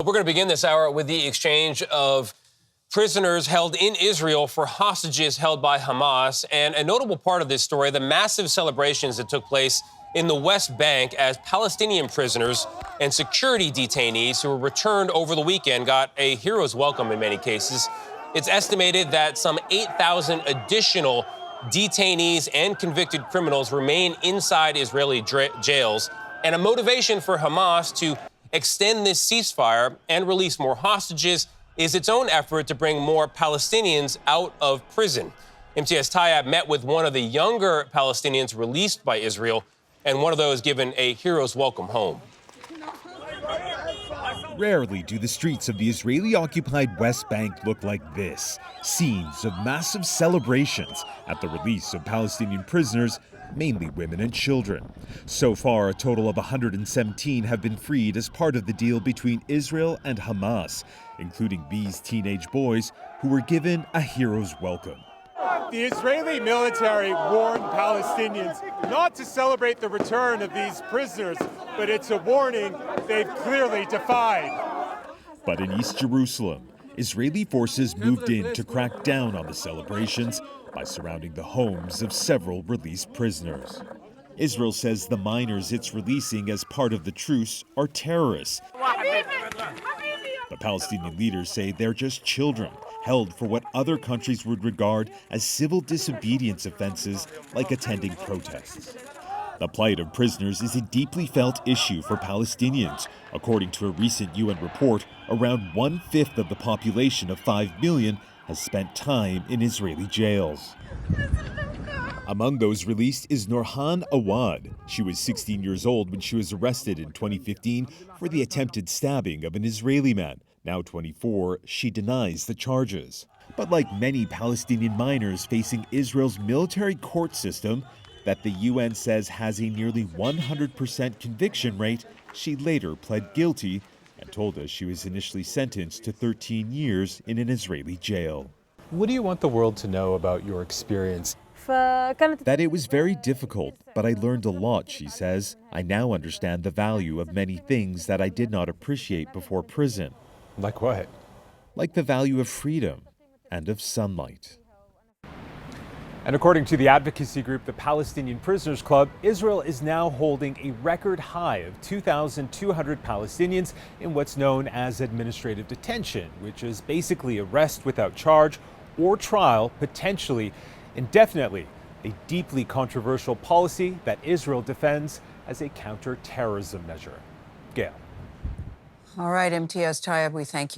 We're going to begin this hour with the exchange of prisoners held in Israel for hostages held by Hamas. And a notable part of this story, the massive celebrations that took place in the West Bank as Palestinian prisoners and security detainees who were returned over the weekend got a hero's welcome in many cases. It's estimated that some 8,000 additional detainees and convicted criminals remain inside Israeli jails, and a motivation for Hamas to extend this ceasefire and release more hostages is its own effort to bring more Palestinians out of prison. Imtiaz Tyab met with one of the younger Palestinians released by Israel and one of those given a hero's welcome home. Rarely do the streets of the Israeli-occupied West Bank look like this. Scenes of massive celebrations at the release of Palestinian prisoners, mainly women and children. So far, a total of 117 have been freed as part of the deal between Israel and Hamas, including these teenage boys who were given a hero's welcome. The Israeli military warned Palestinians not to celebrate the return of these prisoners, but it's a warning they've clearly defied. But in East Jerusalem, Israeli forces moved in to crack down on the celebrations by surrounding the homes of several released prisoners. Israel says the minors it's releasing as part of the truce are terrorists. The Palestinian leaders say they're just children, held for what other countries would regard as civil disobedience offenses like attending protests. The plight of prisoners is a deeply felt issue for Palestinians. According to a recent UN report, around 1/5 of the population of 5 million has spent time in Israeli jails. Among those released is Nurhan Awad. She was 16 years old when she was arrested in 2015 for the attempted stabbing of an Israeli man. Now 24, she denies the charges. But like many Palestinian minors facing Israel's military court system, that the UN says has a nearly 100% conviction rate, she later pled guilty and told us she was initially sentenced to 13 years in an Israeli jail. What do you want the world to know about your experience? That it was very difficult, but I learned a lot, she says. I now understand the value of many things that I did not appreciate before prison. Like what? Like the value of freedom and of sunlight. And according to the advocacy group, the Palestinian Prisoners Club, Israel is now holding a record high of 2,200 Palestinians in what's known as administrative detention, which is basically arrest without charge or trial, potentially indefinitely, a deeply controversial policy that Israel defends as a counter-terrorism measure. Gayle. All right, Imtiaz Tyab, we thank you.